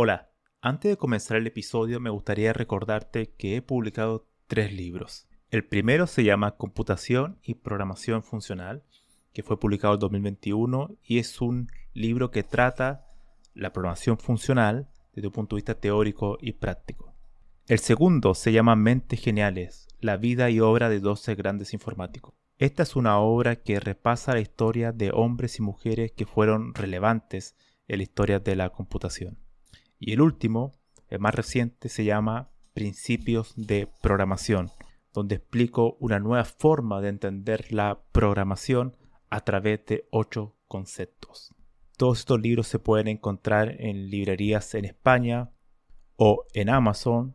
Hola, antes de comenzar el episodio me gustaría recordarte que he publicado 3 libros. El primero se llama Computación y Programación Funcional, que fue publicado en 2021 y es un libro que trata la programación funcional desde un punto de vista teórico y práctico. El segundo se llama Mentes Geniales, la vida y obra de 12 grandes informáticos. Esta es una obra que repasa la historia de hombres y mujeres que fueron relevantes en la historia de la computación. Y el último, el más reciente, se llama Principios de Programación, donde explico una nueva forma de entender la programación a través de 8 conceptos. Todos estos libros se pueden encontrar en librerías en España o en Amazon,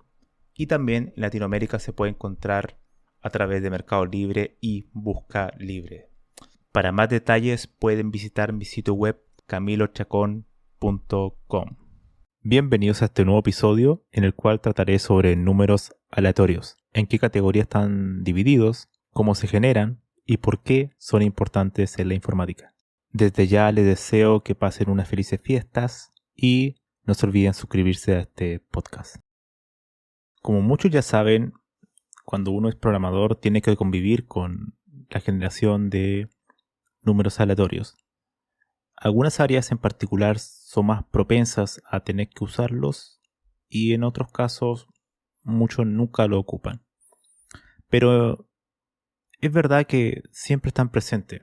y también en Latinoamérica se puede encontrar a través de Mercado Libre y Busca Libre. Para más detalles pueden visitar mi sitio web camilochacon.com. Bienvenidos a este nuevo episodio en el cual trataré sobre números aleatorios, en qué categorías están divididos, cómo se generan y por qué son importantes en la informática. Desde ya les deseo que pasen unas felices fiestas y no se olviden suscribirse a este podcast. Como muchos ya saben, cuando uno es programador tiene que convivir con la generación de números aleatorios. Algunas áreas en particular son más propensas a tener que usarlos y en otros casos muchos nunca lo ocupan. Pero es verdad que siempre están presentes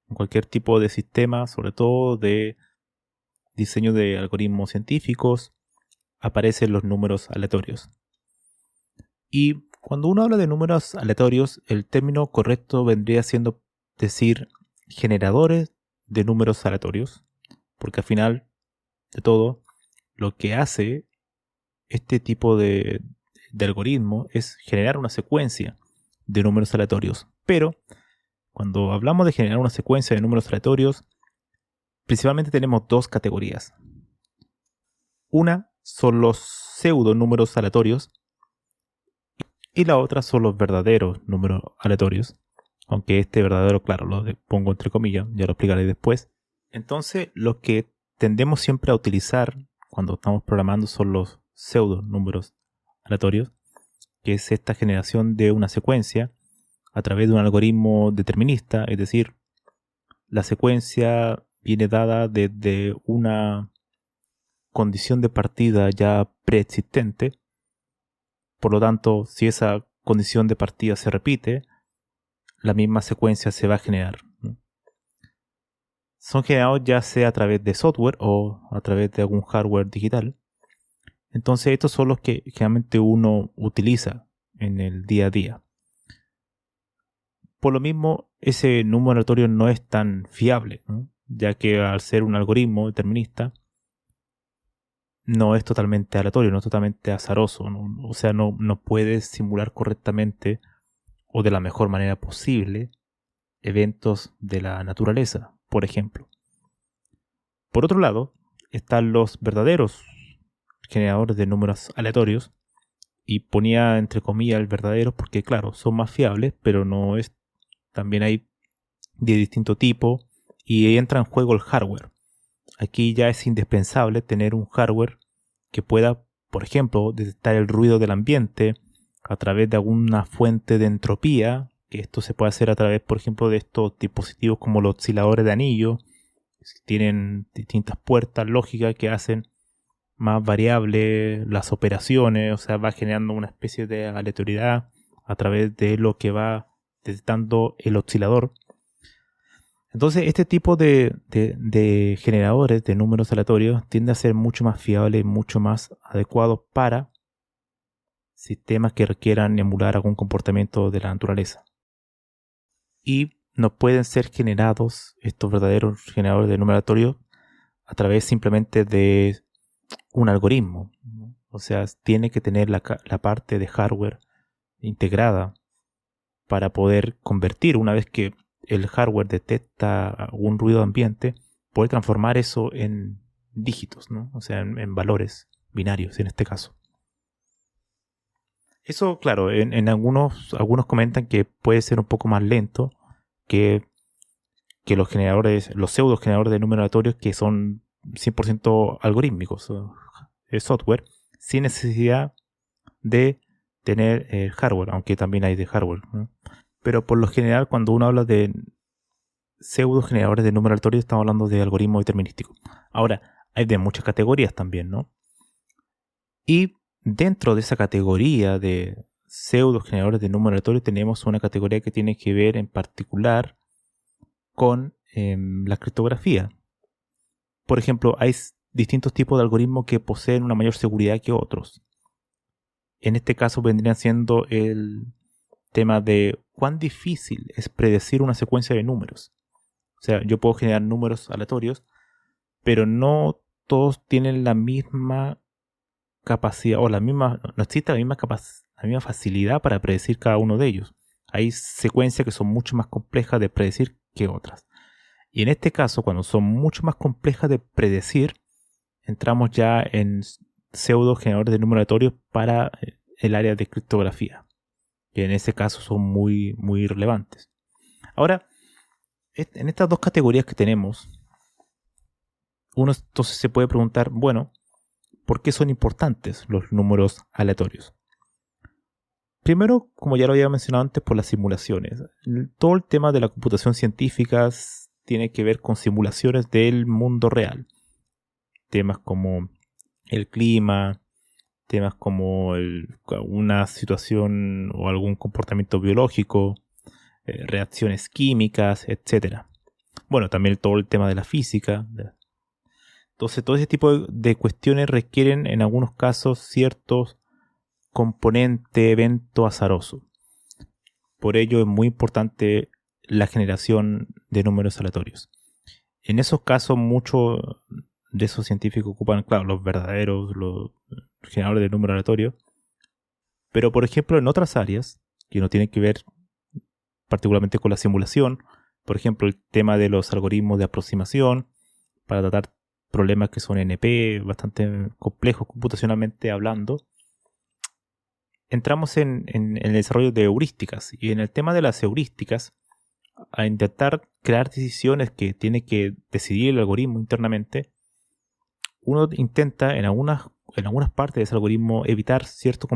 en cualquier tipo de sistema, sobre todo de diseño de algoritmos científicos, aparecen los números aleatorios. Y cuando uno habla de números aleatorios, el término correcto vendría siendo decir generadores de números aleatorios, porque al final de todo, lo que hace este tipo de algoritmo es generar una secuencia de números aleatorios. Pero cuando hablamos de generar una secuencia de números aleatorios, principalmente tenemos dos categorías. Una son los pseudo números aleatorios y la otra son los verdaderos números aleatorios. Aunque este verdadero, claro, lo pongo entre comillas, ya lo explicaré después. Entonces, lo que tendemos siempre a utilizar cuando estamos programando son los pseudo números aleatorios, que es esta generación de una secuencia a través de un algoritmo determinista, es decir, la secuencia viene dada desde una condición de partida ya preexistente. Por lo tanto, si esa condición de partida se repite, la misma secuencia se va a generar, ¿no? Son generados ya sea a través de software o a través de algún hardware digital. Entonces estos son los que generalmente uno utiliza en el día a día. Por lo mismo, ese número aleatorio no es tan fiable, ¿no? Ya que al ser un algoritmo determinista, no es totalmente aleatorio, no es totalmente azaroso, ¿no? O sea, no puede simular correctamente o de la mejor manera posible eventos de la naturaleza, por ejemplo. Por otro lado, están los verdaderos generadores de números aleatorios, y ponía entre comillas el verdadero porque claro, son más fiables, pero no es. También hay de distinto tipo y ahí entra en juego el hardware. Aquí ya es indispensable tener un hardware que pueda, por ejemplo, detectar el ruido del ambiente a través de alguna fuente de entropía, que esto se puede hacer a través, por ejemplo, de estos dispositivos como los osciladores de anillo, que tienen distintas puertas lógicas que hacen más variables las operaciones, o sea, va generando una especie de aleatoriedad a través de lo que va detectando el oscilador. Entonces, este tipo de generadores de números aleatorios tiende a ser mucho más fiable y mucho más adecuado para sistemas que requieran emular algún comportamiento de la naturaleza. Y no pueden ser generados estos verdaderos generadores de números aleatorios a través simplemente de un algoritmo, ¿no? O sea, tiene que tener la parte de hardware integrada para poder convertir, una vez que el hardware detecta algún ruido ambiente, poder transformar eso en dígitos, ¿no? O sea, en valores binarios en este caso. Eso, claro, en algunos comentan que puede ser un poco más lento que los generadores, los pseudo generadores de números aleatorios que son 100% algorítmicos. software sin necesidad de tener hardware, aunque también hay de hardware, ¿no? Pero por lo general, cuando uno habla de pseudo generadores de números aleatorios, estamos hablando de algoritmos determinísticos. Ahora, hay de muchas categorías también, ¿no? Y dentro de esa categoría de pseudo generadores de números aleatorios tenemos una categoría que tiene que ver en particular con la criptografía. Por ejemplo, hay distintos tipos de algoritmos que poseen una mayor seguridad que otros. En este caso vendría siendo el tema de cuán difícil es predecir una secuencia de números. O sea, yo puedo generar números aleatorios, pero no todos tienen la misma capacidad o no existe la misma facilidad para predecir cada uno de ellos. Hay secuencias que son mucho más complejas de predecir que otras. Y en este caso, cuando son mucho más complejas de predecir, entramos ya en pseudo generadores de números aleatorios para el área de criptografía, que en ese caso son muy, muy relevantes. Ahora, en estas dos categorías que tenemos, uno entonces se puede preguntar, bueno, ¿por qué son importantes los números aleatorios? Primero, como ya lo había mencionado antes, por las simulaciones. Todo el tema de la computación científica tiene que ver con simulaciones del mundo real. Temas como el clima, temas como una situación o algún comportamiento biológico, reacciones químicas, etc. Bueno, también todo el tema de la física. Entonces, todo ese tipo de cuestiones requieren en algunos casos ciertos componente evento azaroso. Por ello es muy importante la generación de números aleatorios. En esos casos muchos de esos científicos ocupan, claro, los verdaderos, los generadores de números aleatorios. Pero por ejemplo en otras áreas que no tienen que ver particularmente con la simulación, por ejemplo el tema de los algoritmos de aproximación para tratar problemas que son NP, bastante complejos computacionalmente hablando, entramos en el desarrollo de heurísticas. Y en el tema de las heurísticas, a intentar crear decisiones que tiene que decidir el algoritmo internamente, uno intenta en algunas partes de ese algoritmo evitar cierto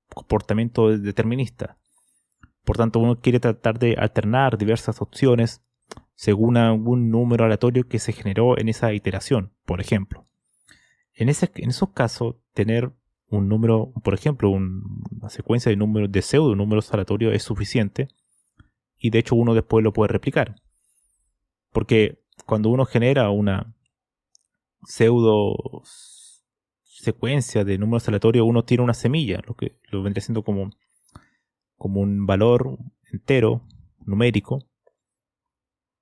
comportamiento determinista. Por tanto, uno quiere tratar de alternar diversas opciones según algún número aleatorio que se generó en esa iteración, por ejemplo. En esos casos, tener un número, por ejemplo, una secuencia de números de pseudo números aleatorios es suficiente, y de hecho uno después lo puede replicar. Porque cuando uno genera una pseudo secuencia de números aleatorios, uno tiene una semilla, lo vendría siendo como un valor entero, numérico,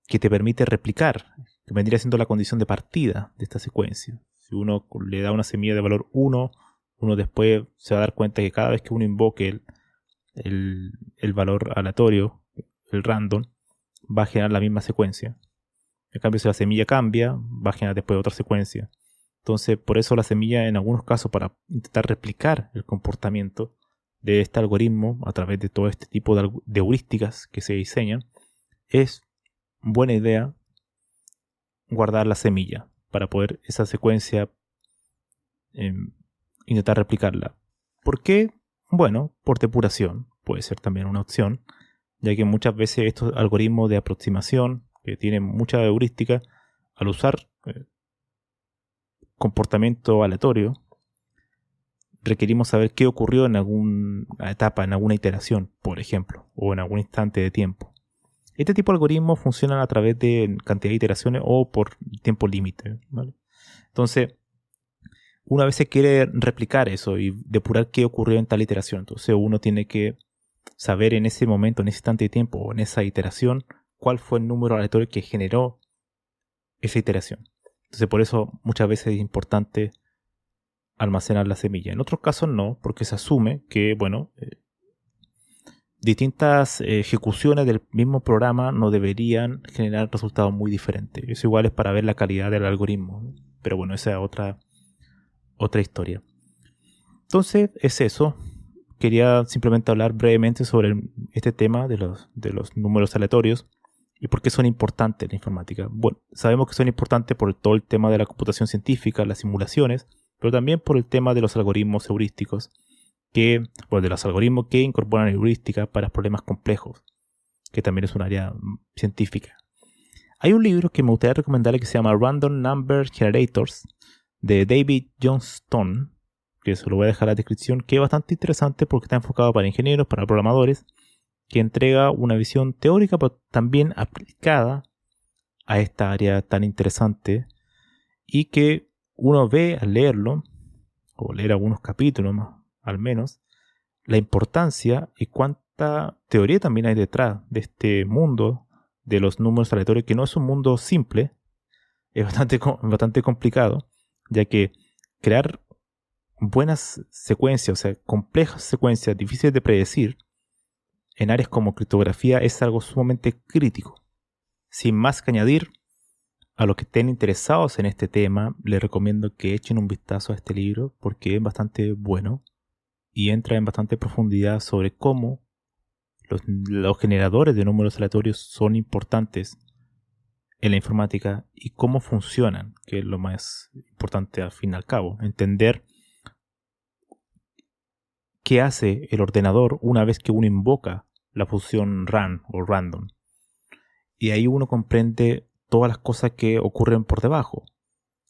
que te permite replicar, que vendría siendo la condición de partida de esta secuencia. Si uno le da una semilla de valor 1, uno después se va a dar cuenta que cada vez que uno invoque el valor aleatorio, el random, va a generar la misma secuencia. En cambio, si la semilla cambia, va a generar después otra secuencia. Entonces, por eso la semilla, en algunos casos, para intentar replicar el comportamiento de este algoritmo a través de todo este tipo de heurísticas que se diseñan, es buena idea guardar la semilla para poder esa secuencia intentar replicarla. ¿Por qué? Bueno, por depuración puede ser también una opción, ya que muchas veces estos algoritmos de aproximación que tienen mucha heurística, al usar comportamiento aleatorio, requerimos saber qué ocurrió en alguna etapa, en alguna iteración, por ejemplo, o en algún instante de tiempo. Este tipo de algoritmos funcionan a través de cantidad de iteraciones o por tiempo límite, ¿vale? Entonces, uno a veces quiere replicar eso y depurar qué ocurrió en tal iteración. Entonces, uno tiene que saber en ese momento, en ese instante de tiempo o en esa iteración, cuál fue el número aleatorio que generó esa iteración. Entonces, por eso muchas veces es importante almacenar la semilla. En otros casos no, porque se asume que, bueno, distintas ejecuciones del mismo programa no deberían generar resultados muy diferentes. Eso igual es para ver la calidad del algoritmo, ¿no? Pero bueno, esa es otra historia. Entonces, es eso. Quería simplemente hablar brevemente sobre este tema de los números aleatorios y por qué son importantes en la informática. Bueno, sabemos que son importantes por todo el tema de la computación científica, las simulaciones, pero también por el tema de los algoritmos heurísticos, de los algoritmos que incorporan heurística para problemas complejos, que también es un área científica. Hay un libro que me gustaría recomendarle que se llama Random Number Generators, de David Johnston, que se lo voy a dejar en la descripción, que es bastante interesante porque está enfocado para ingenieros, para programadores, que entrega una visión teórica, pero también aplicada a esta área tan interesante, y que uno ve al leerlo, o leer algunos capítulos más, al menos, la importancia y cuánta teoría también hay detrás de este mundo de los números aleatorios, que no es un mundo simple, es bastante complicado, ya que crear buenas secuencias, o sea, complejas secuencias difíciles de predecir en áreas como criptografía es algo sumamente crítico. Sin más que añadir, a los que estén interesados en este tema, les recomiendo que echen un vistazo a este libro porque es bastante bueno y entra en bastante profundidad sobre cómo los generadores de números aleatorios son importantes en la informática y cómo funcionan, que es lo más importante al fin y al cabo. Entender qué hace el ordenador una vez que uno invoca la función run o random. Y ahí uno comprende todas las cosas que ocurren por debajo,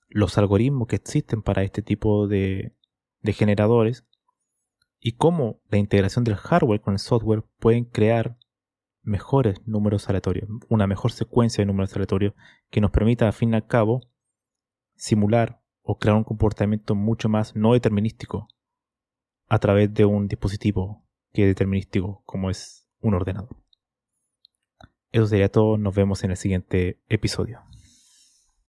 los algoritmos que existen para este tipo de generadores y cómo la integración del hardware con el software pueden crear mejores números aleatorios, una mejor secuencia de números aleatorios que nos permita al fin y al cabo simular o crear un comportamiento mucho más no determinístico a través de un dispositivo que es determinístico como es un ordenador. Eso sería todo, nos vemos en el siguiente episodio.